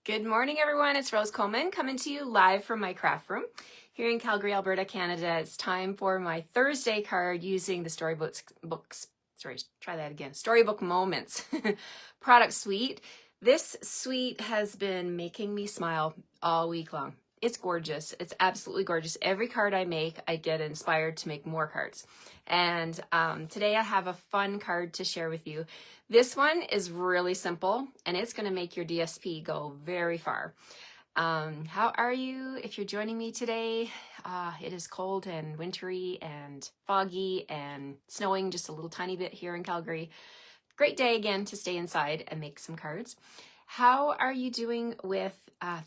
Good morning, everyone. It's Rose Coleman coming to you live from my craft room here in Calgary, Alberta, Canada. It's time for my Thursday card using the Storybook Moments product suite. This suite has been making me smile all week long. It's gorgeous. It's absolutely gorgeous. Every card I make, I get inspired to make more cards. And today I have a fun card to share with you. This one is really simple, and it's going to make your DSP go very far. How are you? If you're joining me today, it is cold and wintry and foggy and snowing just a little tiny bit here in Calgary. Great day again to stay inside and make some cards. How are you doing with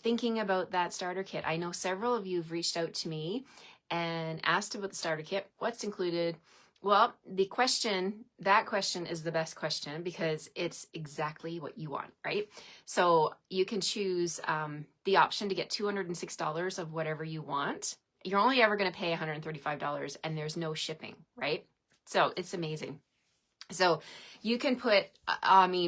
thinking about that starter kit? I know several of you have reached out to me and asked about the starter kit. What's included? Well, that question is the best question because it's exactly what you want, right? So you can choose the option to get $206 of whatever you want. You're only ever going to pay $135 and there's no shipping, right? So it's amazing. So you can put,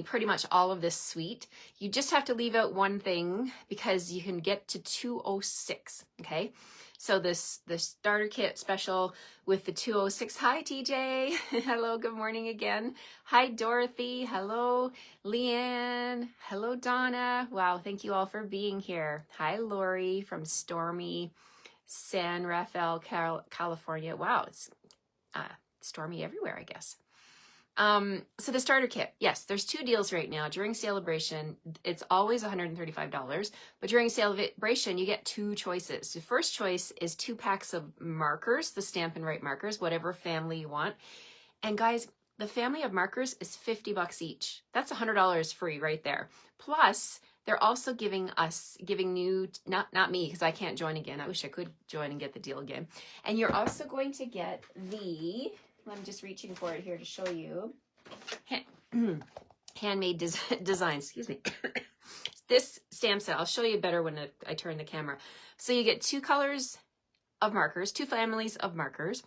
pretty much all of this suite. You just have to leave out one thing because you can get to 206, okay? So the starter kit special with the 206. Hi, TJ. Hello, good morning again. Hi, Dorothy. Hello, Leanne. Hello, Donna. Wow, thank you all for being here. Hi, Lori from stormy San Rafael, California. Wow, it's stormy everywhere, I guess. So the starter kit, yes, there's two deals right now. During Celebration, it's always $135, but during Celebration, you get two choices. The first choice is 2 packs of markers, the Stampin' Write markers, whatever family you want. And guys, the family of markers is $50 each. That's $100 free right there. Plus, they're also giving you, not me, because I can't join again. I wish I could join and get the deal again. And you're also going to get I'm just reaching for it here to show you. Handmade designs, excuse me. This stamp set, I'll show you better when I turn the camera. So you get 2 colors of markers, 2 families of markers,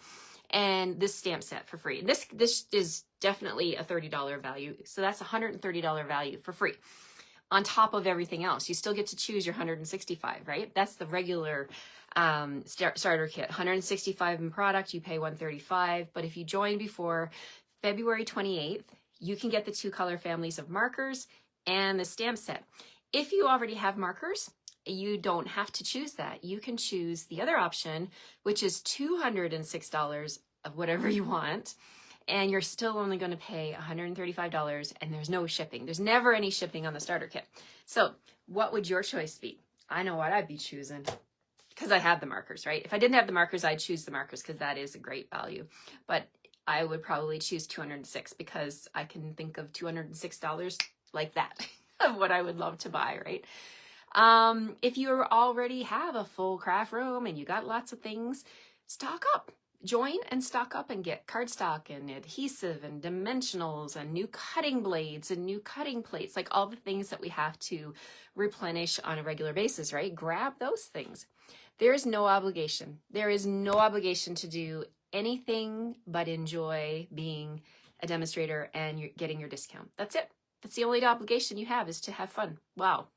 and this stamp set for free. This is definitely a $30 value. So that's $130 value for free. On top of everything else, you still get to choose your $165, right? That's the regular starter kit. $165 in product, you pay $135. But if you join before February 28th, you can get the 2 color families of markers and the stamp set. If you already have markers, you don't have to choose that. You can choose the other option, which is $206 of whatever you want. And you're still only going to pay $135 and there's no shipping. There's never any shipping on the starter kit. So what would your choice be? I know what I'd be choosing because I have the markers, right? If I didn't have the markers, I'd choose the markers because that is a great value. But I would probably choose $206 because I can think of $206 like that of what I would love to buy, right? If you already have a full craft room and you got lots of things, stock up. Join and stock up and get cardstock and adhesive and dimensionals and new cutting blades and new cutting plates, like all the things that we have to replenish on a regular basis, right? Grab those things. There is no obligation. There is no obligation to do anything but enjoy being a demonstrator and you're getting your discount. That's it. That's the only obligation you have, is to have fun. Wow.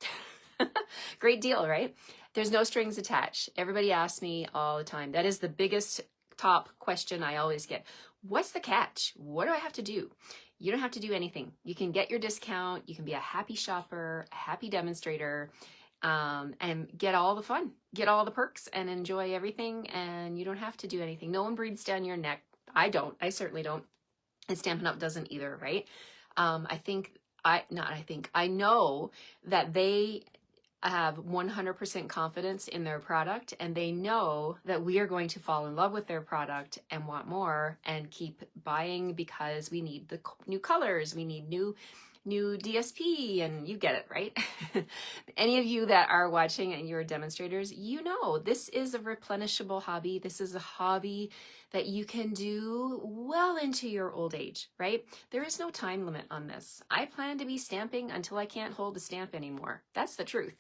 Great deal, right? There's no strings attached. Everybody asks me all the time. That is the biggest top question I always get. What's the catch? What do I have to do? You don't have to do anything. You can get your discount. You can be a happy shopper, a happy demonstrator, and get all the fun, get all the perks and enjoy everything. And you don't have to do anything. No one breathes down your neck. I don't. I certainly don't. And Stampin' Up! Doesn't either, right? I know that they have 100% confidence in their product, and they know that we are going to fall in love with their product and want more and keep buying because we need the new colors, we need new DSP, and you get it, right? Any of you that are watching and you're demonstrators, you know this is a replenishable hobby. This is a hobby that you can do well into your old age, right? There is no time limit on this. I plan to be stamping until I can't hold a stamp anymore. That's the truth.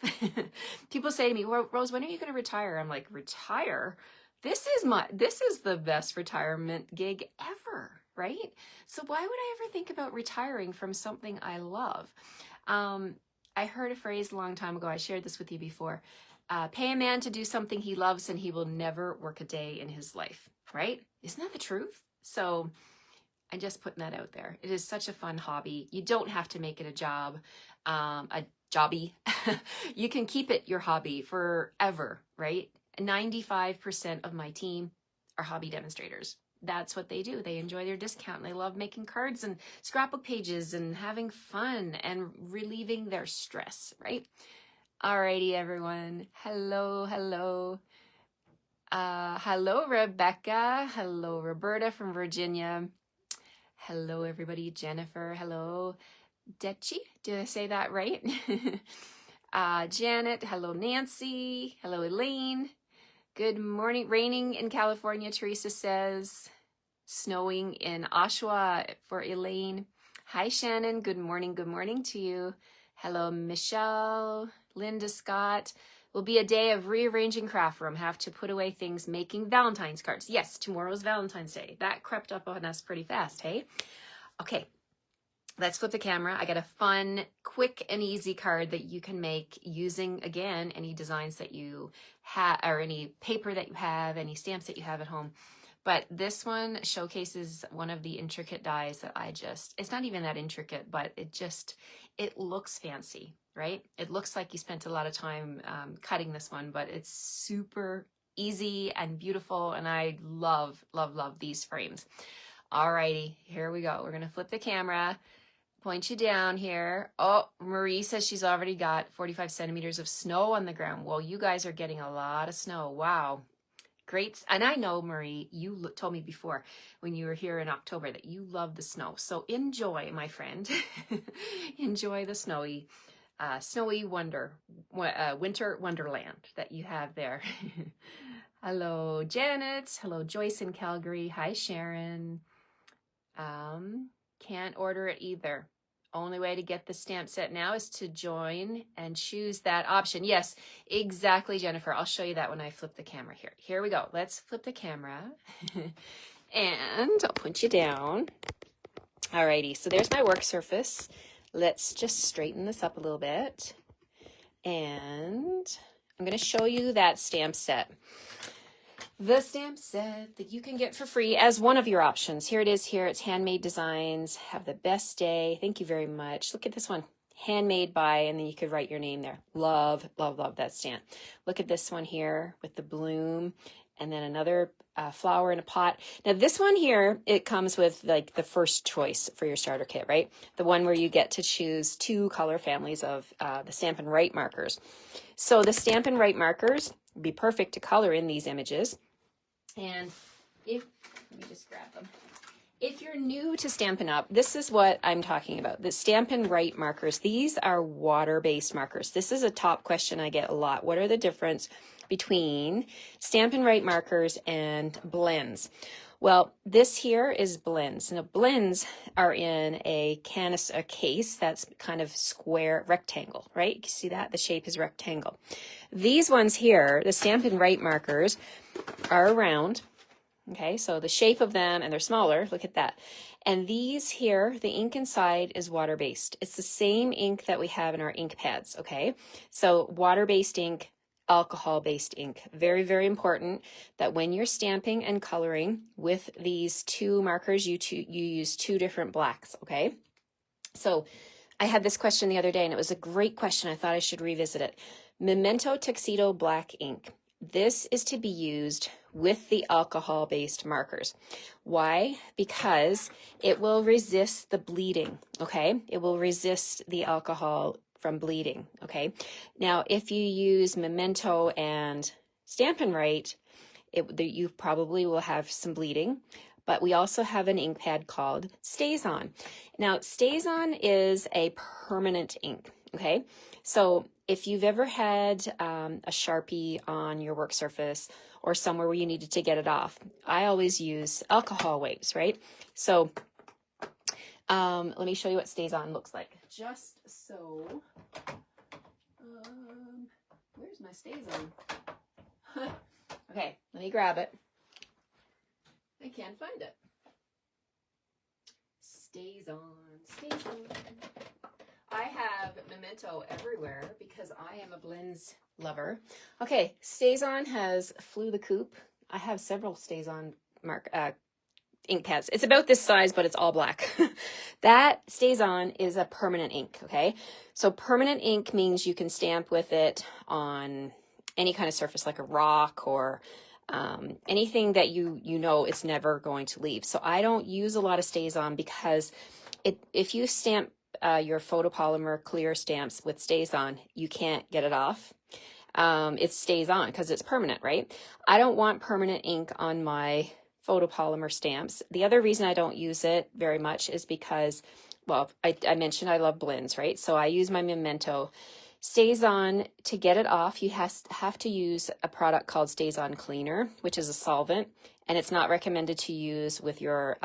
People say to me, well, Rose, when are you going to retire? I'm like, retire? This is the best retirement gig ever, right? So why would I ever think about retiring from something I love? I heard a phrase a long time ago. I shared this with you before. Pay a man to do something he loves and he will never work a day in his life, right? Isn't that the truth? So I'm just putting that out there. It is such a fun hobby. You don't have to make it a job, a jobby. You can keep it your hobby forever, right? 95% of my team are hobby demonstrators. That's what they do. They enjoy their discount and they love making cards and scrapbook pages and having fun and relieving their stress, right? Alrighty, everyone. Hello, hello. Hello, Rebecca. Hello, Roberta from Virginia. Hello, everybody. Jennifer. Hello, Dechi. Did I say that right? Janet. Hello, Nancy. Hello, Elaine. Good morning. Raining in California, Teresa says. Snowing in Oshawa for Elaine. Hi, Shannon. Good morning. Good morning to you. Hello, Michelle. Linda Scott. Will be a day of rearranging craft room. Have to put away things making Valentine's cards. Yes, tomorrow's Valentine's Day. That crept up on us pretty fast, hey? Okay, let's flip the camera. I got a fun, quick, and easy card that you can make using, again, any designs that you have, or any paper that you have, any stamps that you have at home. But this one showcases one of the intricate dies that it's not even that intricate, but it looks fancy, right? It looks like you spent a lot of time cutting this one, but it's super easy and beautiful, and I love, love, love these frames. Alrighty, here we go. We're gonna flip the camera, point you down here. Oh, Marie says she's already got 45 centimeters of snow on the ground. Well, you guys are getting a lot of snow. Wow. Great. And I know, Marie, you told me before when you were here in October that you love the snow. So enjoy, my friend. Enjoy the snowy winter wonderland that you have there. Hello, Janet. Hello, Joyce in Calgary. Hi, Sharon. Can't order it either. Only way to get the stamp set now is to join and choose that option. Yes, exactly, Jennifer. I'll show you that when I flip the camera here. Here we go. Let's flip the camera. And I'll point you down. Alrighty, so there's my work surface. Let's just straighten this up a little bit. And I'm going to show you that stamp set. The stamp set that you can get for free as one of your options. Here it is here. It's Handmade Designs. Have the best day. Thank you very much. Look at this one. Handmade by, and then you could write your name there. Love, love, love that stamp. Look at this one here with the bloom and then another flower in a pot. Now this one here, it comes with like the first choice for your starter kit, right? The one where you get to choose 2 color families of the Stampin' Write markers. So the Stampin' Write markers would be perfect to color in these images. And let me just grab them. If you're new to Stampin' Up, this is what I'm talking about. The Stampin' Write markers, these are water-based markers. This is a top question I get a lot. What are the difference between Stampin' Write markers and blends? Well, this here is blends. Now, blends are in a case that's kind of square rectangle, right? You can see that? The shape is rectangle. These ones here, the Stampin' Write markers, are round. Okay, so the shape of them, and they're smaller. Look at that. And these here, the ink inside is water-based. It's the same ink that we have in our ink pads, okay? So water-based ink, alcohol-based ink. Very, very important that when you're stamping and coloring with these 2 markers, you use 2 different blacks, okay? So I had this question the other day, and it was a great question. I thought I should revisit it. Memento Tuxedo Black ink. This is to be used with the alcohol-based markers. Why? Because it will resist the bleeding, okay? It will resist the alcohol from bleeding, okay? Now, if you use Memento and Stampin' Write, you probably will have some bleeding, but we also have an ink pad called StazOn. Now, StazOn is a permanent ink, okay? So if you've ever had a Sharpie on your work surface or somewhere where you needed to get it off, I always use alcohol wipes, right? So let me show you what StazOn looks like. Just so, where's my StazOn? Okay, let me grab it. I can't find it. StazOn. I have Memento everywhere because I am a blends lover. Okay, StazOn has Flew the Coop. I have several StazOn ink pads. It's about this size, but it's all black. That StazOn is a permanent ink, okay? So permanent ink means you can stamp with it on any kind of surface, like a rock or anything that you know it's never going to leave. So I don't use a lot of StazOn because if you stamp your photopolymer clear stamps with StazOn, you can't get it off. It stays on because it's permanent, right? I don't want permanent ink on my photopolymer stamps. The other reason I don't use it very much is because, well, I mentioned I love blends, right? So I use my Memento. StazOn, to get it off, you have to use a product called StazOn Cleaner, which is a solvent, and it's not recommended to use with your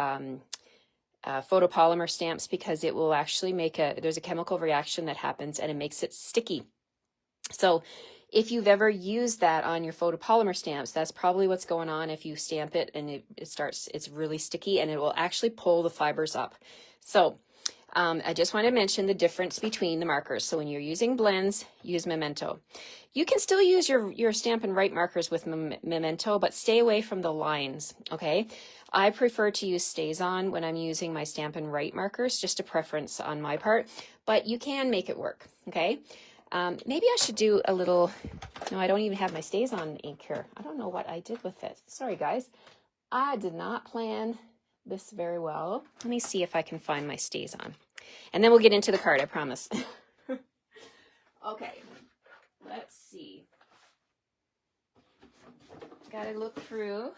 photopolymer stamps because it will actually there's a chemical reaction that happens and it makes it sticky. So if you've ever used that on your photopolymer stamps, that's probably what's going on. If you stamp it and it's really sticky and it will actually pull the fibers up. So I just want to mention the difference between the markers. So when you're using blends, use Memento. You can still use your Stampin' Write markers with Memento, but stay away from the lines, okay? I prefer to use StazOn when I'm using my Stampin' Write markers, just a preference on my part, but you can make it work, okay? Maybe I should do a little, no, I don't even have my StazOn ink here. I don't know what I did with it. Sorry, guys. I did not plan this very well. Let me see if I can find my StazOn. And then we'll get into the card, I promise. Okay, let's see. Gotta look through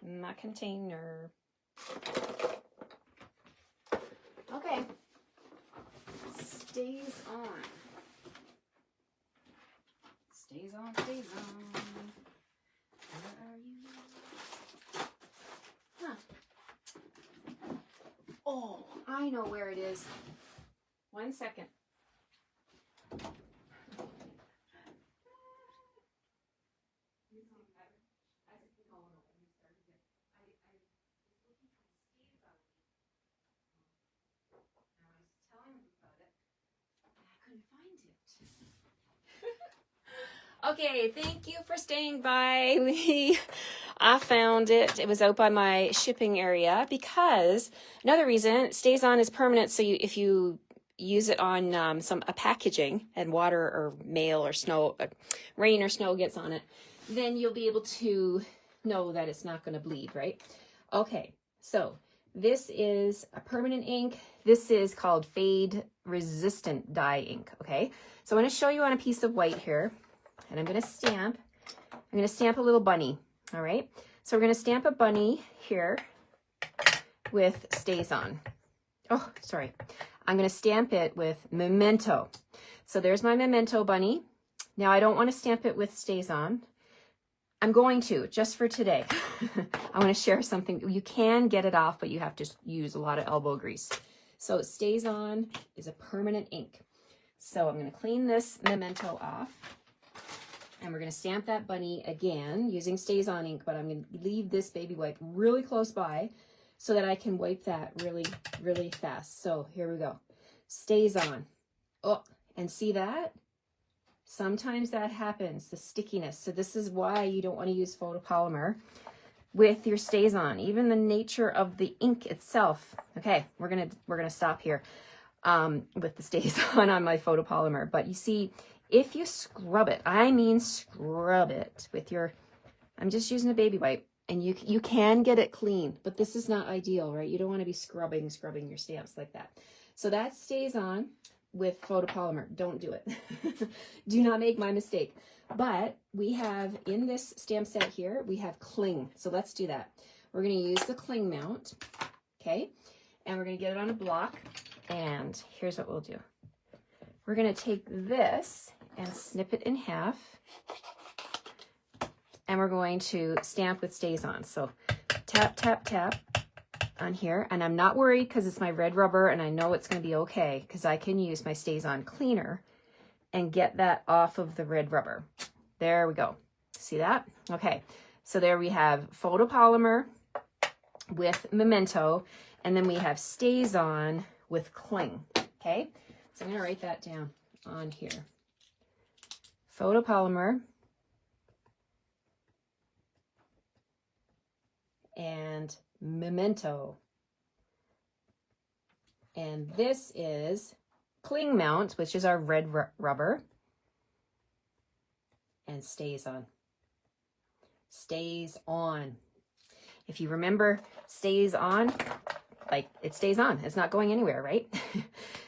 my container. Okay, StazOn. StazOn, StazOn. Where are you? Huh. Oh, I know where it is. 1 second. Okay, thank you for staying by. I found it. It was out by my shipping area because another reason, StazOn is permanent. So if you use it on a packaging and water or mail or snow, rain or snow gets on it, then you'll be able to know that it's not going to bleed, right? Okay, so this is a permanent ink. This is called fade resistant dye ink, okay? So I'm going to show you on a piece of white here. And I'm going to stamp a little bunny, all right? So we're going to stamp a bunny here with StazOn. Oh, sorry. I'm going to stamp it with Memento. So there's my Memento bunny. Now I don't want to stamp it with StazOn. I'm going to, just for today. I want to share something. You can get it off, but you have to use a lot of elbow grease. So StazOn is a permanent ink. So I'm going to clean this Memento off. And we're going to stamp that bunny again using StazOn ink, but I'm going to leave this baby wipe really close by so that I can wipe that really, really fast. So here we go. StazOn. Oh, and see that? Sometimes that happens, the stickiness. So this is why you don't want to use photopolymer with your StazOn, even the nature of the ink itself. Okay, we're gonna stop here with the StazOn on my photopolymer. But you see, if you scrub it, I mean scrub it with your, I'm just using a baby wipe, and you can get it clean, but this is not ideal, right? You don't want to be scrubbing your stamps like that. So that StazOn with photopolymer. Don't do it. Do not make my mistake. But we have, in this stamp set here, we have cling. So let's do that. We're going to use the cling mount, okay? And we're going to get it on a block, and here's what we'll do. We're going to take this and snip it in half, and we're going to stamp with StazOn. So tap, tap, tap on here, and I'm not worried because it's my red rubber and I know it's going to be okay because I can use my StazOn cleaner and get that off of the red rubber. There we go. See that? Okay, so there we have photopolymer with Memento, and then we have StazOn with cling. Okay, So I'm going to write that down on here. Photopolymer and Memento. And this is Cling Mount, which is our red rubber, and Stays On. Stays on. If you remember Stays On, like it stays on. It's not going anywhere, right?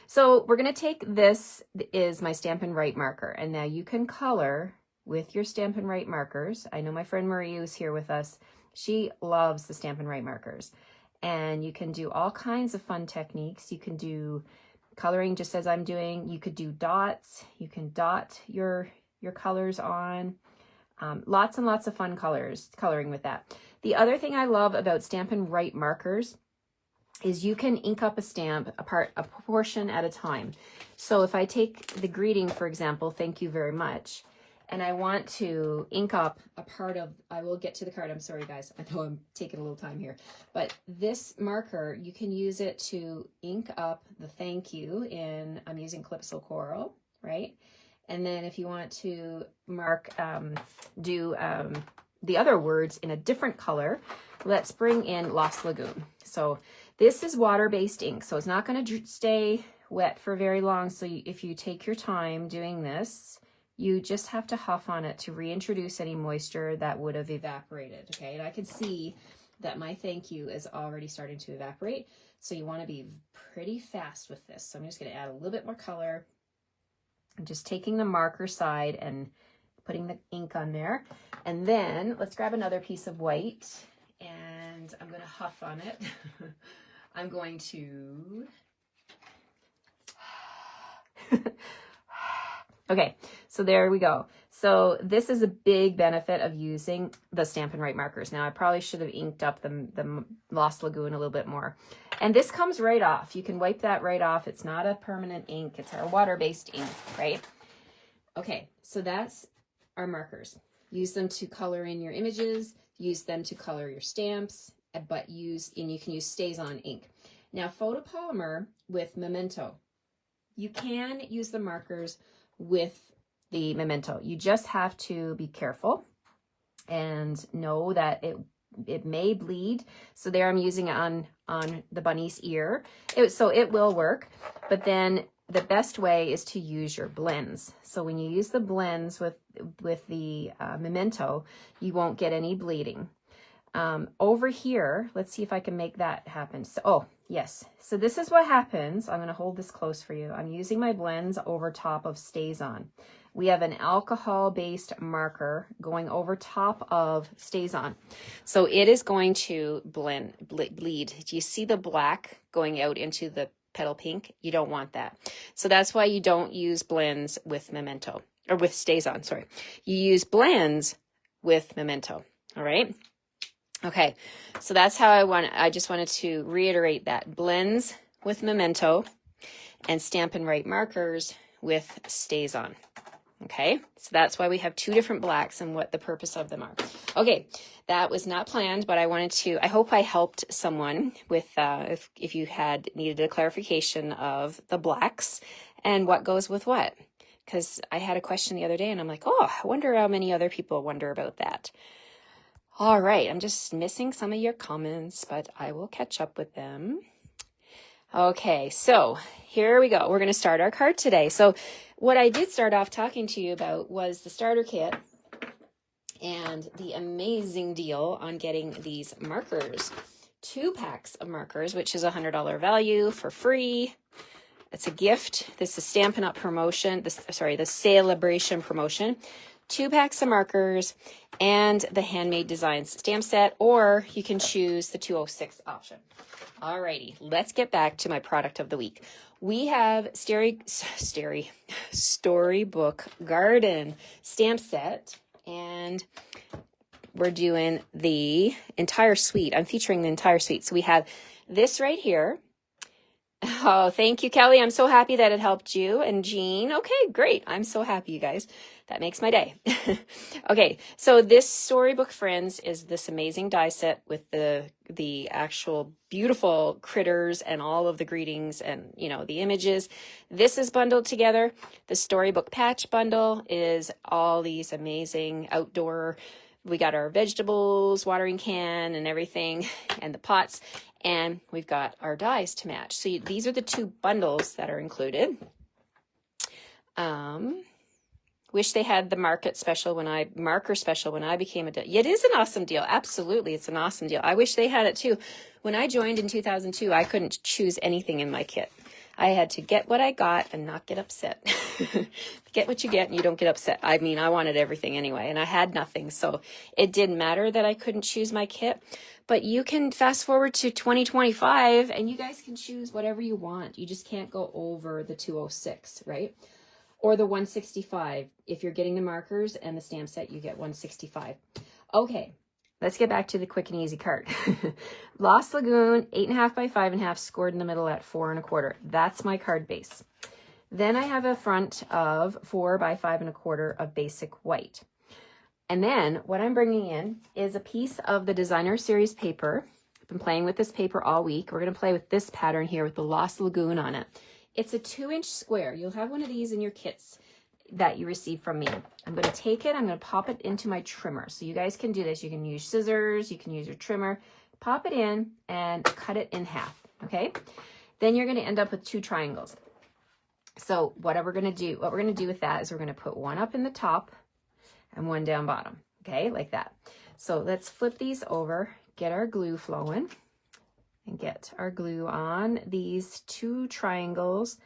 So we're going to take this is my Stampin' Write marker. And now you can color with your Stampin' Write markers. I know my friend Marie who's here with us. She loves the Stampin' Write markers. And you can do all kinds of fun techniques. You can do coloring just as I'm doing. You could do dots. You can dot your colors on. Lots and lots of fun coloring with that. The other thing I love about Stampin' Write markers is you can ink up a stamp a portion at a time. So if I take the greeting, for example, thank you very much, and I want to ink up a part of, I will get to the card. I'm sorry, guys. I know I'm taking a little time here. But this marker, you can use it to ink up the thank you in, I'm using Calypso Coral, right? And then if you want to mark, the other words in a different color, let's bring in Lost Lagoon. So this is water-based ink, so it's not going to stay wet for very long. So if you take your time doing this, you just have to huff on it to reintroduce any moisture that would have evaporated, okay? And I can see that my thank you is already starting to evaporate, so you want to be pretty fast with this. So I'm just going to add a little bit more color. I'm just taking the marker side and putting the ink on there. And then let's grab another piece of white, and I'm going to huff on it. I'm going to... Okay, so there we go. So this is a big benefit of using the Stampin' Write markers. Now I probably should have inked up the Lost Lagoon a little bit more. And this comes right off. You can wipe that right off. It's not a permanent ink. It's our water-based ink, right? Okay, so that's our markers. Use them to color in your images. Use them to color your stamps, but you can use Stays On ink. Now photopolymer with Memento. You can use the markers with the Memento. You just have to be careful and know that it may bleed. So there I'm using it on the bunny's ear. So it will work, but then the best way is to use your blends. So when you use the blends with the Memento, you won't get any bleeding. Over here, let's see if I can make that happen. So, oh, yes. So this is what happens. I'm going to hold this close for you. I'm using my blends over top of Stays On. We have an alcohol-based marker going over top of Stays On. So it is going to bleed. Do you see the black going out into the petal pink? You don't want that. So that's why you don't use blends with Memento, or with Stays On, sorry. You use blends with Memento, all right? Okay, so that's how I just wanted to reiterate that. Blends with Memento and Stampin' Write markers with Stays On. Okay, so that's why we have two different blacks and what the purpose of them are. Okay, that was not planned, but I hope I helped someone with, if you had needed a clarification of the blacks and what goes with what. Because I had a question the other day and I'm like, oh, I wonder how many other people wonder about that. All right, I'm just missing some of your comments, but I will catch up with them. Okay, so here we go. We're going to start our card today. So what I did start off talking to you about was the starter kit and the amazing deal on getting these markers. 2 packs of markers, which is a $100 value for free. It's a gift. This is Stampin' Up promotion, the Celebration promotion. 2 packs of markers and the Handmade Designs stamp set, or you can choose the 206 option. Alrighty, let's get back to my product of the week. We have Storybook Garden stamp set, and we're doing the entire suite. I'm featuring the entire suite. So we have this right here, Oh, thank you, Kelly. I'm so happy that it helped you. And Jean, okay, great. I'm so happy, you guys. That makes my day. Okay, so this Storybook Friends is this amazing die set with the actual beautiful critters and all of the greetings and, you know, the images. This is bundled together. The Storybook Patch Bundle is all these amazing outdoor. We got our vegetables, watering can and everything, and the pots. And we've got our dies to match. So these are the two bundles that are included. Wish they had the marker special when I became a deal. It is an awesome deal. Absolutely, it's an awesome deal. I wish they had it too. When I joined in 2002, I couldn't choose anything in my kit. I had to get what I got and not get upset. Get what you get and you don't get upset. I mean, I wanted everything anyway, and I had nothing. So it didn't matter that I couldn't choose my kit. But you can fast forward to 2025 and you guys can choose whatever you want. You just can't go over the 206, right? Or the 165. If you're getting the markers and the stamp set, you get 165. Okay, let's get back to the quick and easy card. Lost Lagoon, 8.5 by 5.5, scored in the middle at 4 1/4. That's my card base. Then I have a front of 4 by 5 1/4 of basic white. And then what I'm bringing in is a piece of the Designer Series paper. I've been playing with this paper all week. We're going to play with this pattern here with the Lost Lagoon on it. It's a 2-inch square. You'll have one of these in your kits that you receive from me. I'm going to take it. I'm going to pop it into my trimmer. So you guys can do this. You can use scissors. You can use your trimmer. Pop it in and cut it in half. Okay. Then you're going to end up with 2 triangles. So what we're going to do with that is we're going to put one up in the top and one down bottom. Okay. Like that. So let's flip these over, get our glue flowing. And get our glue on these 2 triangles.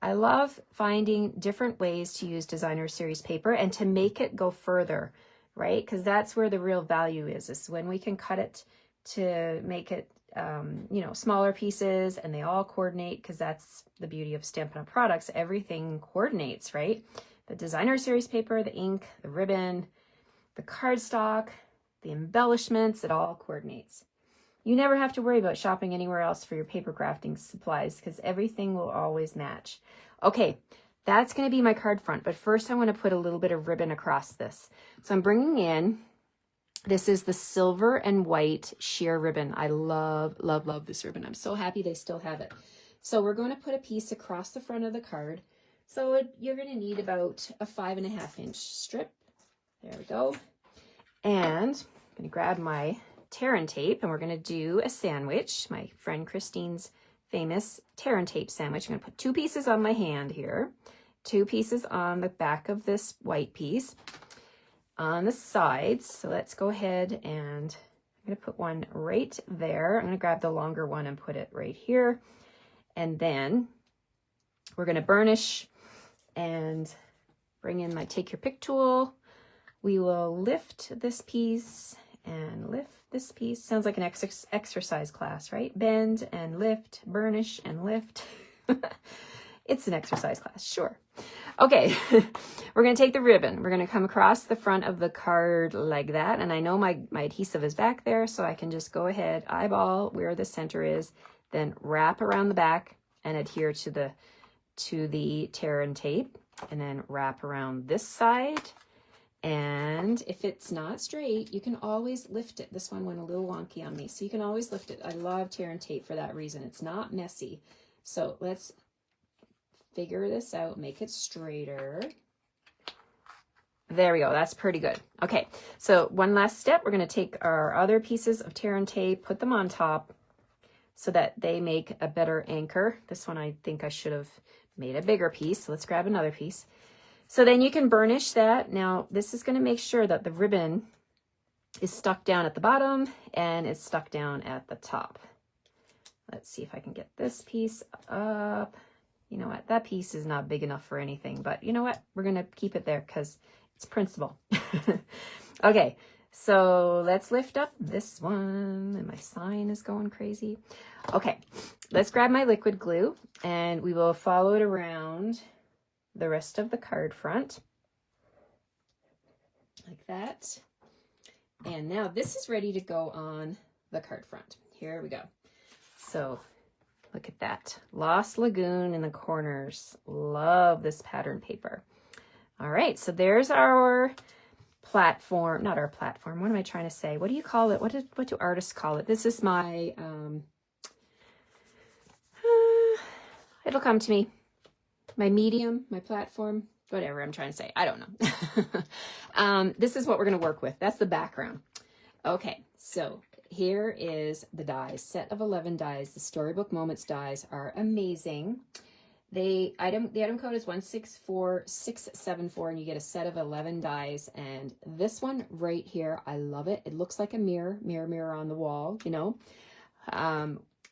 I love finding different ways to use Designer Series paper and to make it go further, right? Because that's where the real value is when we can cut it to make it, you know, smaller pieces and they all coordinate, because that's the beauty of Stampin' Up! Products. Everything coordinates, right? The Designer Series paper, the ink, the ribbon, the cardstock, the embellishments, it all coordinates. You never have to worry about shopping anywhere else for your paper crafting supplies because everything will always match. Okay, that's going to be my card front, but first I want to put a little bit of ribbon across this. So I'm bringing in, this is the silver and white sheer ribbon. I love, love, love this ribbon. I'm so happy they still have it. So we're going to put a piece across the front of the card. So you're going to need about a 5.5-inch strip. There we go. And I'm going to grab my tear and tape, and we're going to do a sandwich, my friend Christine's famous tear and tape sandwich. I'm going to put 2 pieces on my hand here, 2 pieces on the back of this white piece on the sides. So let's go ahead and I'm going to put one right there. I'm going to grab the longer one and put it right here. And then we're going to burnish and bring in my take your pick tool. We will lift this piece and lift this piece. Sounds like an exercise class, right? Bend and lift, burnish and lift. It's an exercise class, sure. Okay, we're going to take the ribbon. We're going to come across the front of the card like that. And I know my adhesive is back there, so I can just go ahead, eyeball where the center is, then wrap around the back and adhere to the tear and tape, and then wrap around this side. And if it's not straight, you can always lift it. This one went a little wonky on me, so you can always lift it. I love tear and tape for that reason. It's not messy. So let's figure this out, make it straighter. There we go. That's pretty good. Okay, so one last step. We're going to take our other pieces of tear and tape, put them on top so that they make a better anchor. This one I think I should have made a bigger piece. So let's grab another piece. So then you can burnish that. Now, this is going to make sure that the ribbon is stuck down at the bottom and it's stuck down at the top. Let's see if I can get this piece up. You know what? That piece is not big enough for anything, but you know what? We're going to keep it there because it's principle. Okay, so let's lift up this one. And my sign is going crazy. Okay, let's grab my liquid glue and we will follow it around the rest of the card front like that. And now this is ready to go on the card front. Here we go. So Look at that. Lost Lagoon in the corners. Love this pattern paper. All right, so there's our platform, not our platform. What am I trying to say? What do you call it? What do artists call it? This is my, it'll come to me. My medium, my platform, whatever I'm trying to say. I don't know. This is what we're going to work with. That's the background. Okay, so here is the dies, set of 11 dies. The Storybook Moments dies are amazing. The item code is 164674, and you get a set of 11 dies. And this one right here, I love it. It looks like a mirror on the wall, you know.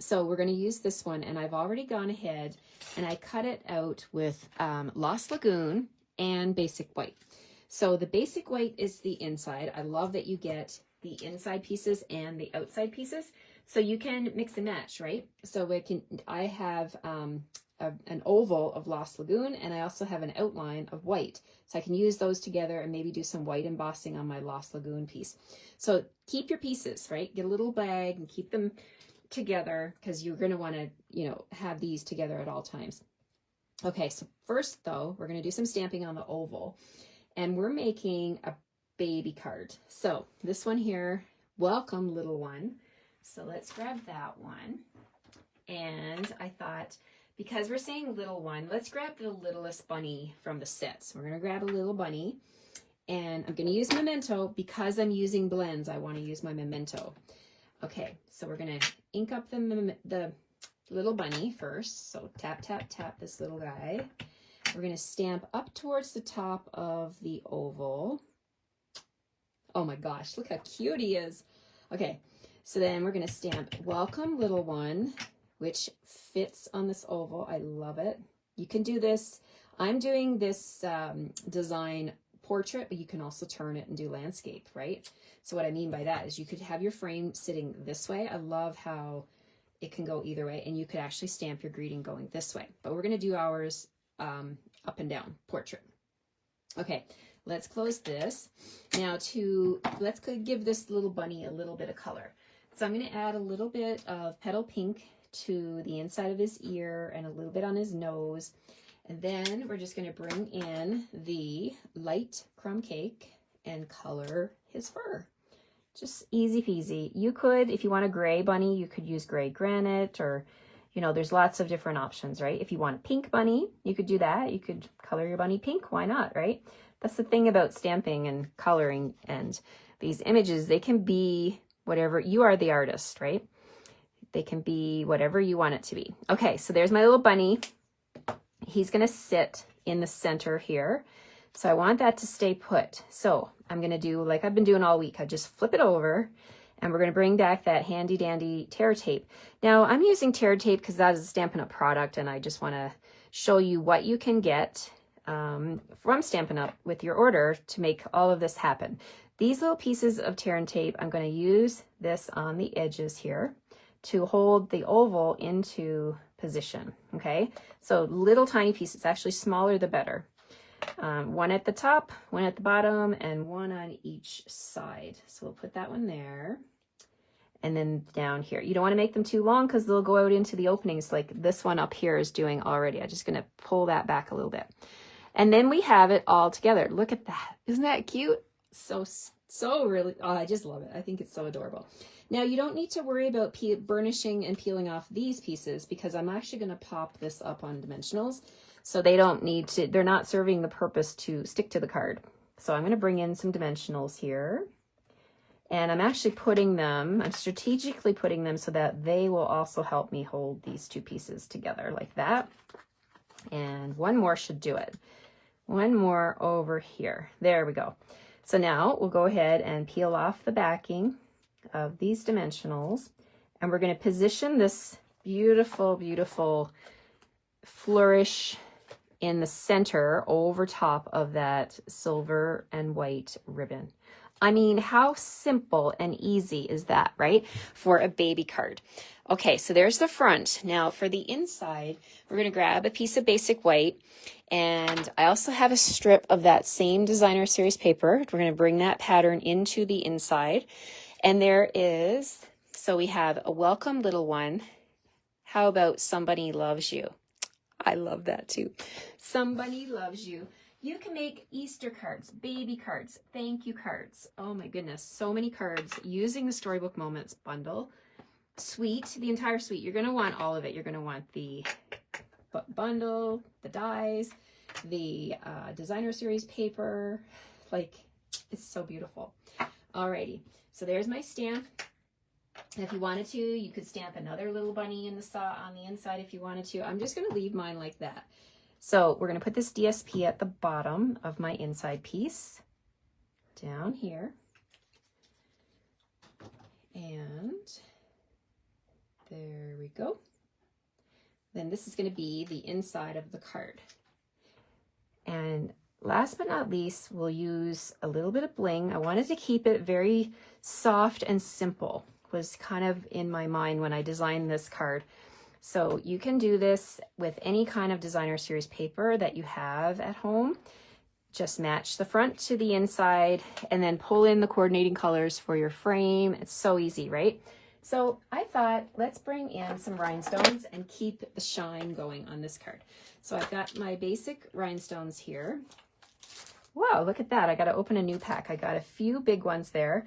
So we're going to use this one, and I've already gone ahead and I cut it out with Lost Lagoon and Basic White. So the Basic White is the inside. I love that you get the inside pieces and the outside pieces, so you can mix and match, right? So I have an oval of Lost Lagoon, and I also have an outline of white, so I can use those together and maybe do some white embossing on my Lost Lagoon piece. So keep your pieces, right? Get a little bag and keep them together, because you're going to want to, you know, have these together at all times. Okay, so first though, we're going to do some stamping on the oval, and we're making a baby card. So this one here, welcome little one. So let's grab that one. And I thought, because we're saying little one, let's grab the littlest bunny from the set. So we're going to grab a little bunny, and I'm going to use Memento. Because I'm using blends, I want to use my Memento. Okay, so we're going to ink up the little bunny first. So tap, tap, tap this little guy. We're going to stamp up towards the top of the oval. Oh my gosh, look how cute he is. Okay, so then we're going to stamp welcome little one, which fits on this oval. I love it. You can do this. I'm doing this design portrait, but you can also turn it and do landscape, right? So what I mean by that is you could have your frame sitting this way. I love how it can go either way, and you could actually stamp your greeting going this way. But we're going to do ours up and down, portrait. Okay, let's close this. Now let's give this little bunny a little bit of color. So I'm going to add a little bit of petal pink to the inside of his ear and a little bit on his nose. And then we're just going to bring in the light crumb cake and color his fur. Just easy peasy. You could, if you want a gray bunny, you could use gray granite, or, you know, there's lots of different options, right? If you want a pink bunny, you could do that. You could color your bunny pink. Why not, right? That's the thing about stamping and coloring and these images. They can be whatever. You are the artist, right? They can be whatever you want it to be. Okay, so there's my little bunny. He's going to sit in the center here. So I want that to stay put. So I'm going to do like I've been doing all week. I just flip it over, and we're going to bring back that handy dandy tear tape. Now I'm using tear tape because that is a Stampin' Up! Product, and I just want to show you what you can get from Stampin' Up! With your order to make all of this happen. These little pieces of tear and tape, I'm going to use this on the edges here to hold the oval into position. Okay, so little tiny pieces, actually smaller the better. One at the top, one at the bottom, and one on each side. So we'll put that one there. And then down here. You don't want to make them too long because they'll go out into the openings like this one up here is doing already. I'm just going to pull that back a little bit. And then we have it all together. Look at that. Isn't that cute? So really, oh, I just love it. I think it's so adorable. Now you don't need to worry about burnishing and peeling off these pieces because I'm actually going to pop this up on dimensionals. So they don't need to, they're not serving the purpose to stick to the card. So I'm going to bring in some dimensionals here. And I'm actually putting them, I'm strategically putting them so that they will also help me hold these two pieces together like that. And one more should do it. One more over here. There we go. So now we'll go ahead and peel off the backing of these dimensionals. And we're going to position this beautiful, beautiful flourish in the center over top of that silver and white ribbon. I mean, how simple and easy is that, right? For a baby card. Okay, so there's the front. Now for the inside, we're going to grab a piece of basic white, and I also have a strip of that same designer series paper. We're going to bring that pattern into the inside. And there is, so we have a welcome little one How about somebody loves you? I love that too. Somebody loves you. You can make Easter cards, baby cards, thank you cards. Oh my goodness, so many cards using the Storybook Moments Bundle. Suite, the entire suite. You're going to want all of it. You're going to want the bundle, the dies, the designer series paper. Like, it's so beautiful. Alrighty, so there's my stamp. If you wanted to, you could stamp another little bunny in the on the inside if you wanted to. I'm just going to leave mine like that. So we're going to put this DSP at the bottom of my inside piece, down here, and there we go. Then this is going to be the inside of the card. And last but not least, we'll use a little bit of bling. I wanted to keep it very soft and simple, was kind of in my mind when I designed this card. So you can do this with any kind of designer series paper that you have at home. Just match the front to the inside and then pull in the coordinating colors for your frame. It's so easy, right? So I thought, let's bring in some rhinestones and keep the shine going on this card. So I've got my basic rhinestones here. Wow, look at that. I got to open a new pack. I got a few big ones there.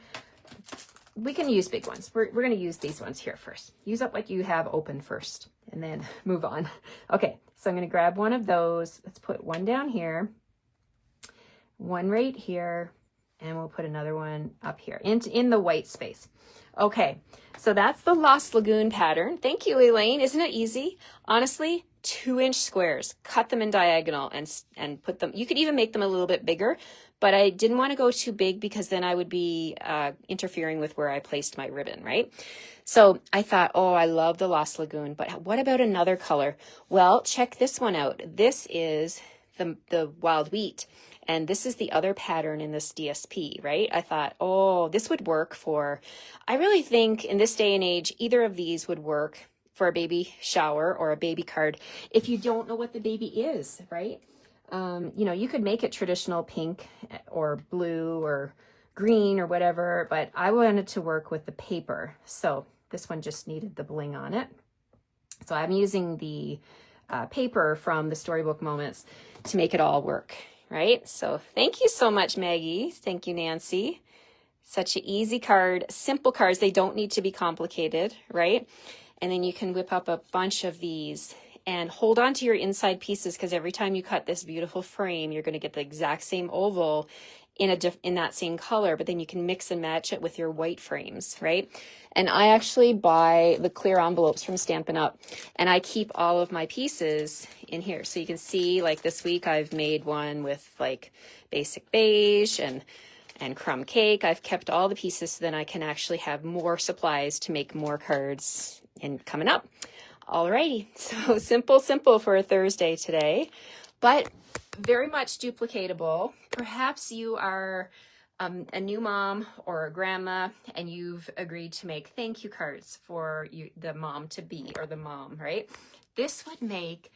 We can use big ones. We're going to use these ones here first. Use up what you have open first and then move on. Okay, so I'm going to grab one of those. Let's put one down here, one right here, and we'll put another one up here in the white space. Okay, so that's the Lost Lagoon pattern. Thank you, Elaine. Isn't it easy? Honestly, 2-inch squares. Cut them in diagonal and put them. You could even make them a little bit bigger, but I didn't want to go too big because then I would be interfering with where I placed my ribbon, right? So I thought, oh, I love the Lost Lagoon, but what about another color? Well, check this one out. This is the wild wheat. And this is the other pattern in this DSP, right? I thought, oh, this would work for, I really think in this day and age, either of these would work for a baby shower or a baby card if you don't know what the baby is, right? You know, you could make it traditional pink or blue or green or whatever, but I wanted to work with the paper. So this one just needed the bling on it. So I'm using the paper from the Storybook Moments to make it all work. Right? So thank you so much, Maggie. Thank you, Nancy. Such an easy card, simple cards. They don't need to be complicated, right? And then you can whip up a bunch of these and hold on to your inside pieces because every time you cut this beautiful frame, you're going to get the exact same oval in that same color, but then you can mix and match it with your white frames, right? And I actually buy the clear envelopes from Stampin' Up, and I keep all of my pieces in here. So you can see, like this week, I've made one with like basic beige and crumb cake. I've kept all the pieces so then I can actually have more supplies to make more cards coming up. Alrighty, so simple for a Thursday today, but very much duplicatable. Perhaps you are a new mom or a grandma and you've agreed to make thank you cards for the mom to be or the mom, right? This would make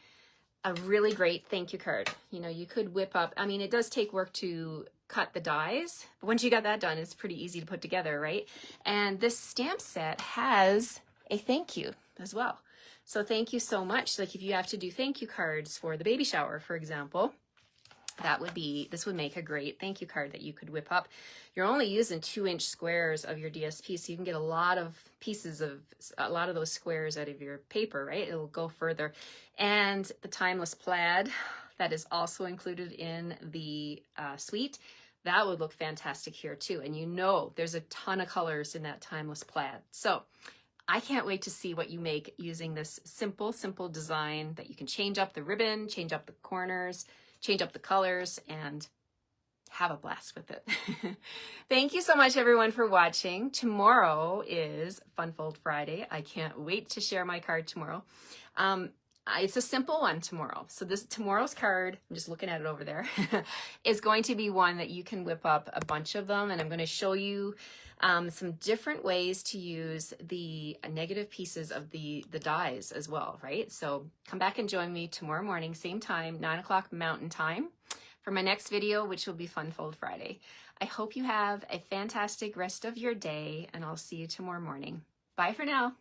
a really great thank you card. You know, you could whip up, I mean, it does take work to cut the dies, but once you got that done, it's pretty easy to put together, right? And this stamp set has a thank you as well. So thank you so much. Like if you have to do thank you cards for the baby shower, for example, this would make a great thank you card that you could whip up. You're only using 2-inch squares of your DSP, so you can get a lot of pieces of a lot of those squares out of your paper, right? It'll go further. And the timeless plaid that is also included in the suite, that would look fantastic here too. And you know, there's a ton of colors in that timeless plaid. So I can't wait to see what you make using this simple design that you can change up the ribbon, change up the corners, change up the colors, and have a blast with it. Thank you so much, everyone, for watching. Tomorrow is Fun Fold Friday. I can't wait to share my card tomorrow. It's a simple one tomorrow. So tomorrow's card, I'm just looking at it over there, is going to be one that you can whip up a bunch of them, and I'm going to show you some different ways to use the negative pieces of the dies as well, right? So come back and join me tomorrow morning, same time, 9 o'clock Mountain Time, for my next video, which will be Fun Fold Friday. I hope you have a fantastic rest of your day, and I'll see you tomorrow morning. Bye for now.